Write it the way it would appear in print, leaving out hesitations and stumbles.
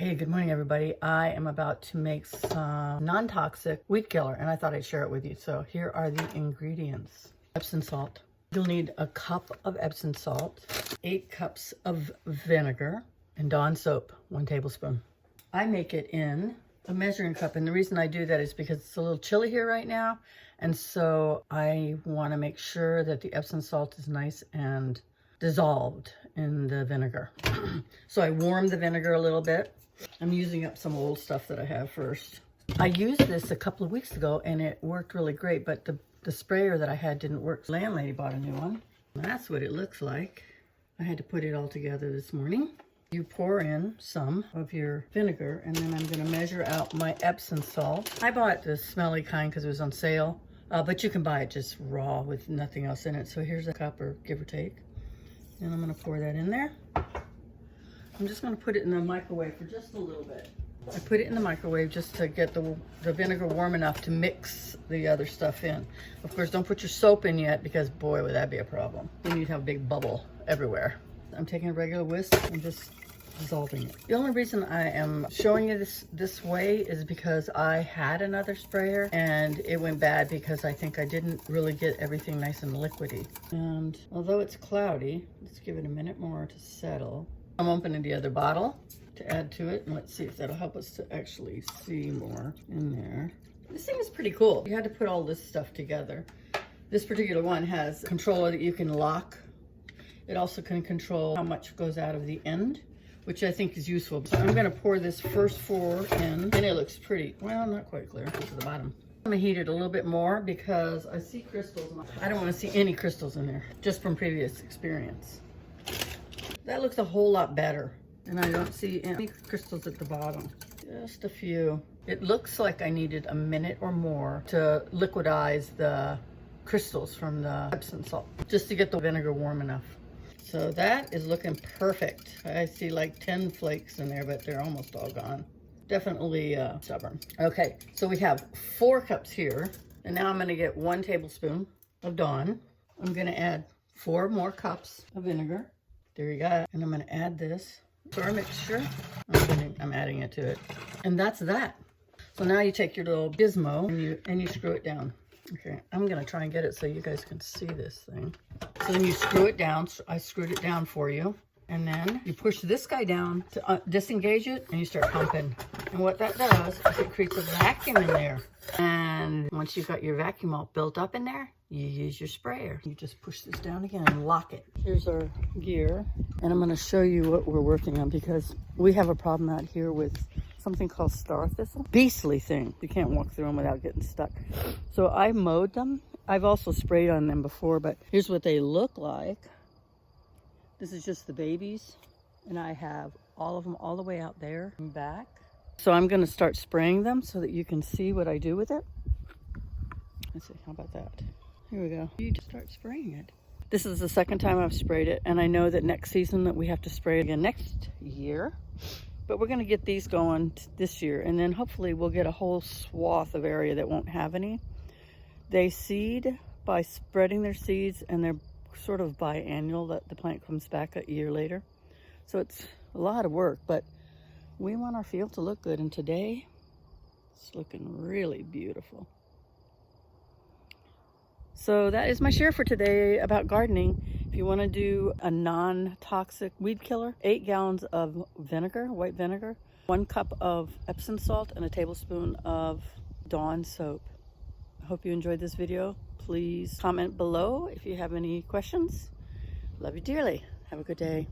Hey, good morning everybody. I am about to make some non-toxic weed killer and I thought I'd share it with you. So here are the ingredients. Epsom salt. You'll need a cup of Epsom salt, 8 cups of vinegar, and Dawn soap, 1 tablespoon. I make it in a measuring cup, and the reason I do that is because it's a little chilly here right now, and so I want to make sure that the Epsom salt is nice and dissolved in the vinegar. So I warm the vinegar a little bit. I'm using up some old stuff that I have first. I used this a couple of weeks ago and it worked really great, but the sprayer that I had didn't work. The landlady bought a new one. That's what it looks like. I had to put it all together this morning. You pour in some of your vinegar, and then I'm going to measure out my Epsom salt. I bought the smelly kind because it was on sale, but you can buy it just raw with nothing else in it. So here's a cup, or give or take, and I'm going to pour that in there. I'm just going to put it in the microwave for just a little bit. I put it in the microwave just to get the vinegar warm enough to mix the other stuff in. Of course, don't put your soap in yet because, boy, would that be a problem. Then you'd have a big bubble everywhere. I'm taking a regular whisk and just dissolving it. The only reason I am showing you this way is because I had another sprayer and it went bad because I think I didn't really get everything nice and liquidy. And although it's cloudy, let's give it a minute more to settle. I'm opening the other bottle to add to it, and let's see if that'll help us to actually see more in there. This thing is pretty cool. You had to put all this stuff together. This particular one has a controller that you can lock. It also can control how much goes out of the end, which I think is useful. So I'm gonna pour this first 4 in, and it looks pretty, well, not quite clear to the bottom. I'm gonna heat it a little bit more because I see crystals. I don't wanna see any crystals in there, just from previous experience. That looks a whole lot better, and I don't see any crystals at the bottom, just a few. It looks like I needed a minute or more to liquidize the crystals from the Epsom salt, just to get the vinegar warm enough. So that is looking perfect. I see like 10 flakes in there, but they're almost all gone. Definitely stubborn. Okay, so we have 4 cups here, and now I'm gonna get 1 tablespoon of Dawn. I'm gonna add 4 more cups of vinegar. There you go. And I'm going to add this to our mixture. I'm adding it to it. And that's that. So now you take your little gizmo and you screw it down. Okay, I'm going to try and get it so you guys can see this thing. So then you screw it down. So I screwed it down for you. And then you push this guy down to disengage it, and you start pumping. And what that does is it creates a vacuum in there. And once you've got your vacuum all built up in there, you use your sprayer. You just push this down again and lock it. Here's our gear. And I'm going to show you what we're working on, because we have a problem out here with something called Star Thistles. Beastly thing. You can't walk through them without getting stuck. So I mowed them. I've also sprayed on them before, but here's what they look like. This is just the babies, and I have all of them all the way out there and back. So I'm going to start spraying them so that you can see what I do with it. Let's see, how about that? Here we go. You just start spraying it. This is the second time I've sprayed it, and I know that next season that we have to spray again next year. But we're going to get these going this year, and then hopefully we'll get a whole swath of area that won't have any. They seed by spreading their seeds, and they're sort of biannual, that the plant comes back a year later. So it's a lot of work, but we want our field to look good, and today it's looking really beautiful. So that is my share for today about gardening. If you want to do a non-toxic weed killer, 8 gallons of vinegar, white vinegar, 1 cup of Epsom salt, and a tablespoon of Dawn soap. I hope you enjoyed this video. Please comment below if you have any questions. Love you dearly. Have a good day.